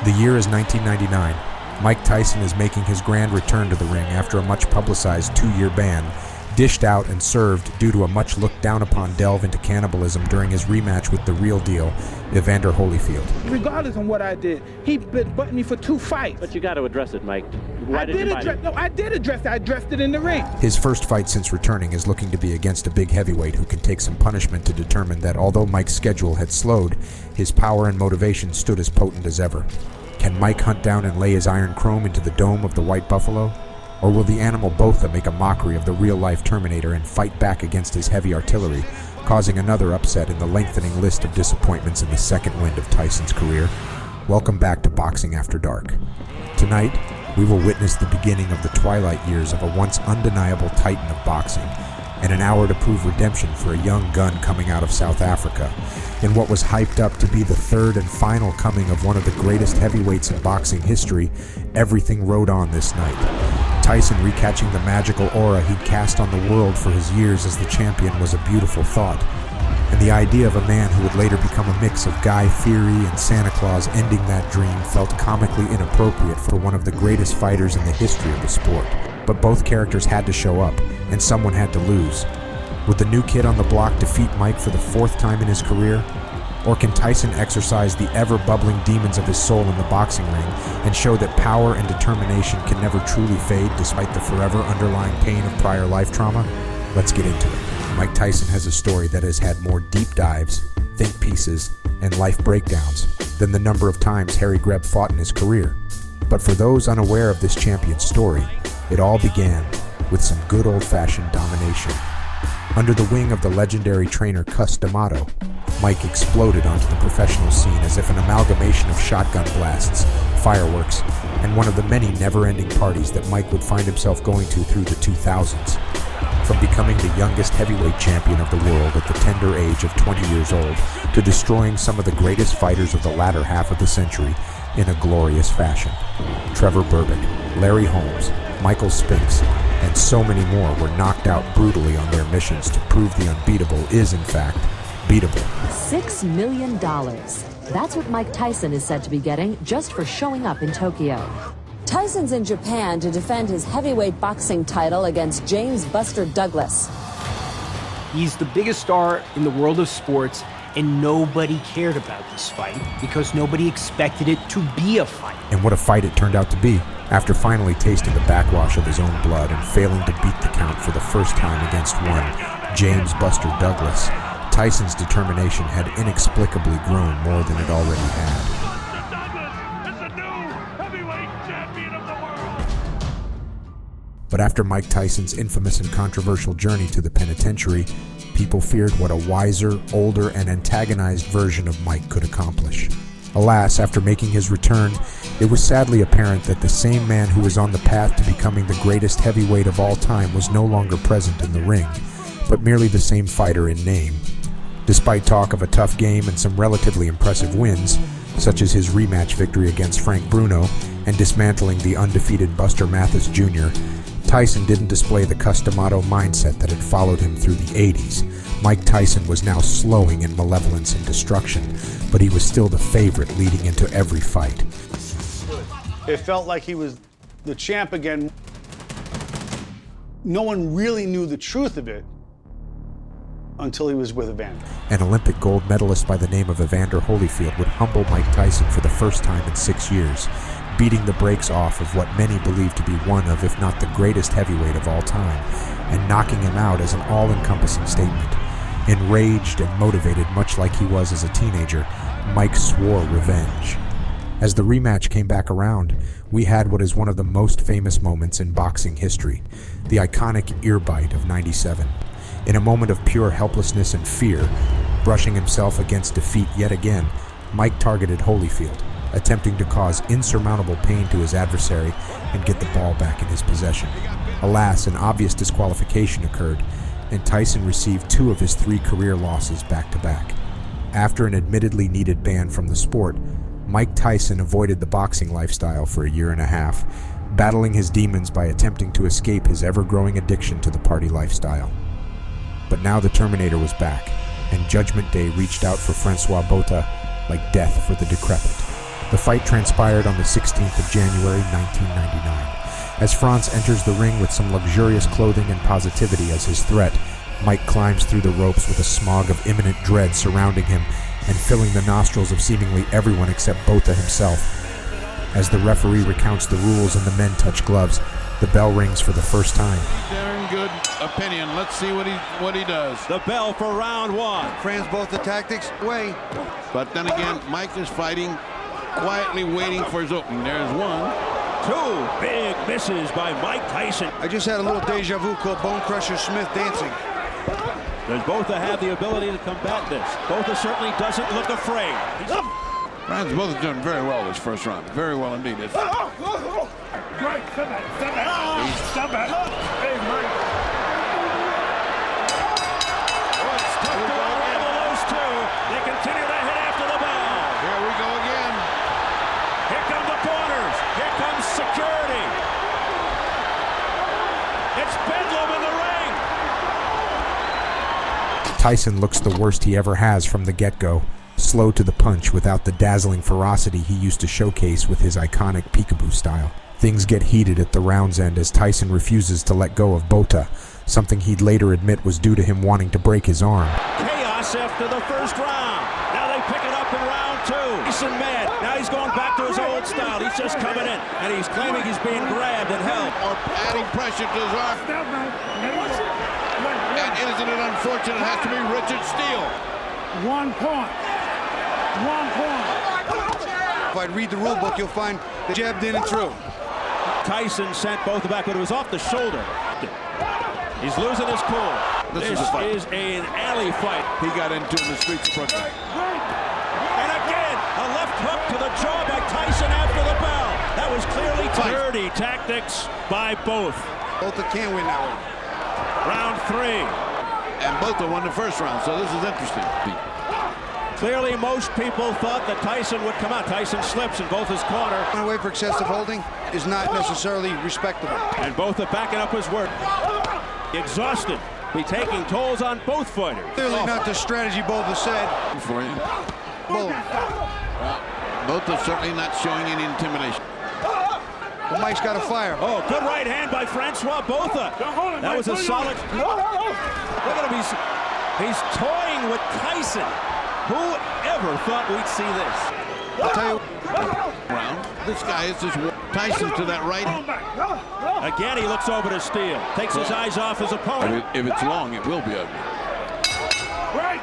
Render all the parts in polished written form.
The year is 1999. Mike Tyson is making his grand return to the ring after a much-publicized 2-year ban, dished out and served due to a much-looked-down-upon delve into cannibalism during his rematch with the real deal, Evander Holyfield. Regardless of what I did, he butted me for 2 fights. But you got to address it, Mike. I did address it. I addressed it in the ring. His first fight since returning is looking to be against a big heavyweight who can take some punishment to determine that although Mike's schedule had slowed, his power and motivation stood as potent as ever. Can Mike hunt down and lay his iron chrome into the dome of the White Buffalo? Or will the animal Botha make a mockery of the real-life Terminator and fight back against his heavy artillery, causing another upset in the lengthening list of disappointments in the second wind of Tyson's career? Welcome back to Boxing After Dark. Tonight, we will witness the beginning of the twilight years of a once undeniable titan of boxing, and an hour to prove redemption for a young gun coming out of South Africa, in what was hyped up to be the third and final coming of one of the greatest heavyweights in boxing history. Everything rode on this night. Tyson recatching the magical aura he'd cast on the world for his years as the champion was a beautiful thought, and the idea of a man who would later become a mix of Guy Fieri and Santa Claus ending that dream felt comically inappropriate for one of the greatest fighters in the history of the sport. But both characters had to show up, and someone had to lose. Would the new kid on the block defeat Mike for the 4th time in his career? Or can Tyson exercise the ever-bubbling demons of his soul in the boxing ring and show that power and determination can never truly fade despite the forever underlying pain of prior life trauma? Let's get into it. Mike Tyson has a story that has had more deep dives, think pieces, and life breakdowns than the number of times Harry Greb fought in his career. But for those unaware of this champion's story, it all began with some good old-fashioned domination. Under the wing of the legendary trainer Cus D'Amato, Mike exploded onto the professional scene as if an amalgamation of shotgun blasts, fireworks, and one of the many never-ending parties that Mike would find himself going to through the 2000s. From becoming the youngest heavyweight champion of the world at the tender age of 20 years old to destroying some of the greatest fighters of the latter half of the century in a glorious fashion. Trevor Berbick, Larry Holmes, Michael Spinks, and so many more were knocked out brutally on their missions to prove the unbeatable is, in fact, beatable. $6 million. That's what Mike Tyson is said to be getting just for showing up in Tokyo. Tyson's in Japan to defend his heavyweight boxing title against James Buster Douglas. He's the biggest star in the world of sports, and nobody cared about this fight because nobody expected it to be a fight. And what a fight it turned out to be. After finally tasting the backwash of his own blood and failing to beat the count for the first time against one James Buster Douglas, Tyson's determination had inexplicably grown more than it already had. But after Mike Tyson's infamous and controversial journey to the penitentiary, people feared what a wiser, older, and antagonized version of Mike could accomplish. Alas, after making his return, it was sadly apparent that the same man who was on the path to becoming the greatest heavyweight of all time was no longer present in the ring, but merely the same fighter in name. Despite talk of a tough game and some relatively impressive wins, such as his rematch victory against Frank Bruno and dismantling the undefeated Buster Mathis Jr., Tyson didn't display the Cus D'Amato mindset that had followed him through the 80s. Mike Tyson was now slowing in malevolence and destruction, but he was still the favorite leading into every fight. It felt like he was the champ again. No one really knew the truth of it until he was with Evander. An Olympic gold medalist by the name of Evander Holyfield would humble Mike Tyson for the first time in 6 years, beating the brakes off of what many believe to be one of, if not the greatest heavyweight of all time, and knocking him out as an all-encompassing statement. Enraged and motivated much like he was as a teenager, Mike swore revenge. As the rematch came back around, we had what is one of the most famous moments in boxing history, the iconic ear bite of '97. In a moment of pure helplessness and fear, brushing himself against defeat yet again, Mike targeted Holyfield, attempting to cause insurmountable pain to his adversary and get the ball back in his possession. Alas, an obvious disqualification occurred, and Tyson received 2 of his 3 career losses back-to-back. After an admittedly needed ban from the sport, Mike Tyson avoided the boxing lifestyle for a year and a half, battling his demons by attempting to escape his ever-growing addiction to the party lifestyle. But now the Terminator was back, and Judgment Day reached out for Francois Botha like death for the decrepit. The fight transpired on the 16th of January, 1999. As Franz enters the ring with some luxurious clothing and positivity as his threat, Mike climbs through the ropes with a smog of imminent dread surrounding him and filling the nostrils of seemingly everyone except Botha himself. As the referee recounts the rules and the men touch gloves, the bell rings for the first time. Darn good opinion. Let's see what he does. The bell for round one. Francois Botha tactics way. But then again, Mike is fighting, quietly waiting for his opening. There's one. Two big misses by Mike Tyson. I just had a little deja vu called Bone Crusher Smith dancing. Does Botha have the ability to combat this? Botha certainly doesn't look afraid. Francois Botha doing very well this first round. Very well indeed. Great, stop it. Hey, Mike. It's tough to unravel those two. They continue to hit after the bell. Here we go again. Here come the corners. Here comes security. It's bedlam in the ring. Tyson looks the worst he ever has from the get-go, slow to the punch without the dazzling ferocity he used to showcase with his iconic peekaboo style. Things get heated at the round's end as Tyson refuses to let go of Botha, something he'd later admit was due to him wanting to break his arm. Chaos after the first round. Now they pick it up in round two. Tyson mad. Now he's going back to his old style. He's just coming in, and he's claiming he's being grabbed and held. Or adding pressure to his arm. And isn't it unfortunate? It has to be Richard Steele. 1 point. 1 point. If I'd read the rule book, you'll find the jabbed in and through. Tyson sent Botha back, but it was off the shoulder. He's losing his cool. This is an alley fight. He got into in the streets of Brooklyn. And again, a left hook to the jaw by Tyson after the bell. That was clearly dirty tactics by both. Botha can't win that one. Round three. And Botha won the first round, so this is interesting. Clearly, most people thought that Tyson would come out. Tyson slips in Botha's corner. Running away for excessive holding is not necessarily respectable. And Botha backing up his work. Exhausted. Be taking tolls on both fighters. Clearly not the strategy Botha said. For you. Well, Botha certainly not showing any intimidation. but Mike's got a fire. Oh, good right hand by Francois Botha. That was a solid. Look at him. He's toying with Tyson. Who ever thought we'd see this? I'll tell you. Round. This guy is just Tyson to that right. Again, he looks over to Steele. Takes his eyes off his opponent. If it's long, it will be ugly. Right,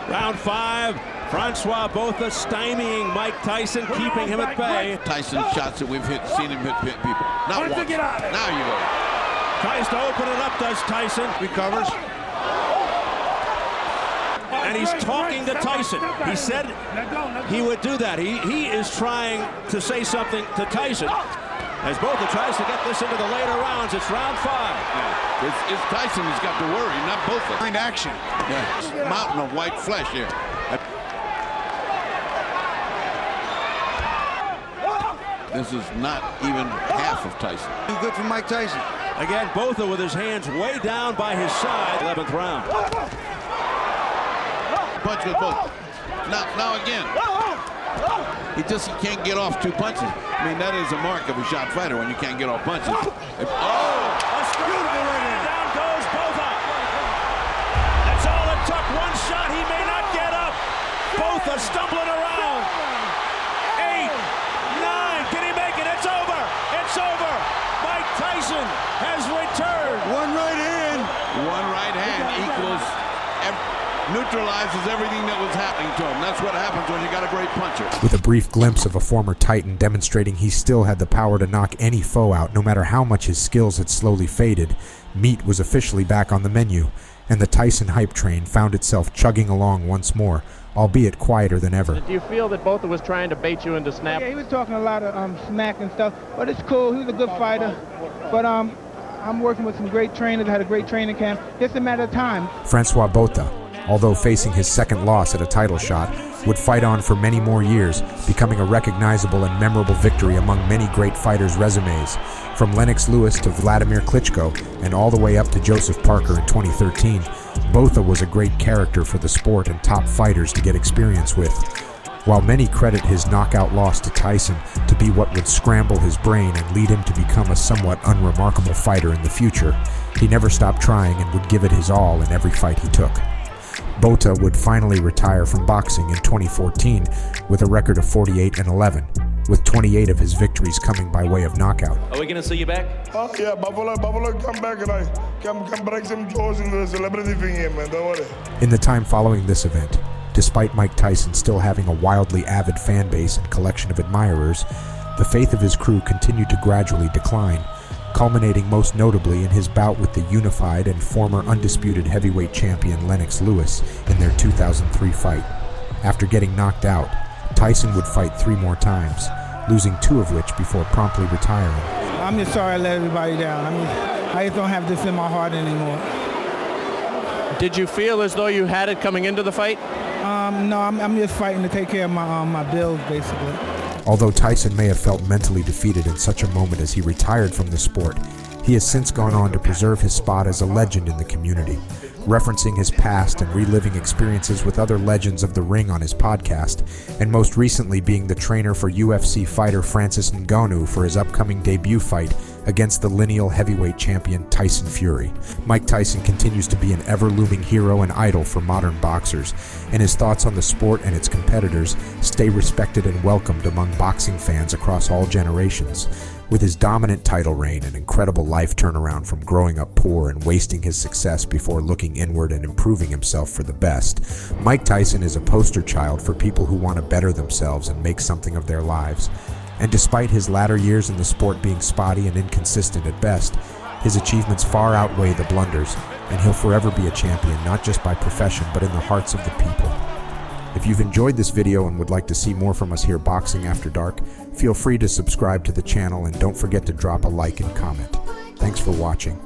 Round five. Francois Botha stymieing Mike Tyson, keeping him at bay. Tyson shots that we've seen him hit people. Not once. Now you go. Tries to open it up, does Tyson. Recovers. And he's talking to Tyson. He said he would do that. He is trying to say something to Tyson. As Botha tries to get this into the later rounds, it's round five. Yeah. It's Tyson who's got to worry, not Botha. Find action. Yeah. Mountain of white flesh here. This is not even half of Tyson. Too good for Mike Tyson. Again, Botha with his hands way down by his side. 11th round. Punch with both. Now again. He can't get off two punches. I mean, that is a mark of a shot fighter when you can't get off punches. A straight right hand. Down goes Botha. That's all it took. One shot. He may not get up. Botha stumbling around. 8, 9. Can he make it? It's over. It's over. Mike Tyson has returned. One right hand. One right hand equals neutralizes everything that was happening to him. That's what happens when you got a great puncher. With a brief glimpse of a former Titan demonstrating he still had the power to knock any foe out no matter how much his skills had slowly faded, meat was officially back on the menu, and the Tyson hype train found itself chugging along once more, albeit quieter than ever. Do you feel that Botha was trying to bait you into snap? Yeah, he was talking a lot of smack and stuff, but it's cool. He was a good fighter. But I'm working with some great trainers. I had a great training camp. It's a matter of time. Francois Botha, although facing his second loss at a title shot, would fight on for many more years, becoming a recognizable and memorable victory among many great fighters' resumes, from Lennox Lewis to Vladimir Klitschko, and all the way up to Joseph Parker in 2013. Botha was a great character for the sport and top fighters to get experience with. While many credit his knockout loss to Tyson to be what would scramble his brain and lead him to become a somewhat unremarkable fighter in the future, he never stopped trying and would give it his all in every fight he took. Botha would finally retire from boxing in 2014 with a record of 48-11, with 28 of his victories coming by way of knockout. Are we going to see you back? Oh, yeah, Buffalo come back and I come break some jaws in the celebrity thing here, man, don't worry. In the time following this event, despite Mike Tyson still having a wildly avid fan base and collection of admirers, the faith of his crew continued to gradually decline, culminating most notably in his bout with the unified and former undisputed heavyweight champion Lennox Lewis in their 2003 fight. After getting knocked out, Tyson would fight 3 more times, losing 2 of which before promptly retiring. I'm just sorry I let everybody down. I just don't have this in my heart anymore. Did you feel as though you had it coming into the fight? No, I'm just fighting to take care of my bills, basically. Although Tyson may have felt mentally defeated in such a moment as he retired from the sport, he has since gone on to preserve his spot as a legend in the community, referencing his past and reliving experiences with other legends of the ring on his podcast, and most recently being the trainer for UFC fighter Francis Ngannou for his upcoming debut fight against the lineal heavyweight champion Tyson Fury. Mike Tyson continues to be an ever-looming hero and idol for modern boxers, and his thoughts on the sport and its competitors stay respected and welcomed among boxing fans across all generations. With his dominant title reign and incredible life turnaround from growing up poor and wasting his success before looking inward and improving himself for the best, Mike Tyson is a poster child for people who want to better themselves and make something of their lives. And despite his latter years in the sport being spotty and inconsistent at best, his achievements far outweigh the blunders, and he'll forever be a champion, not just by profession, but in the hearts of the people. If you've enjoyed this video and would like to see more from us here Boxing After Dark, feel free to subscribe to the channel and don't forget to drop a like and comment. Thanks for watching.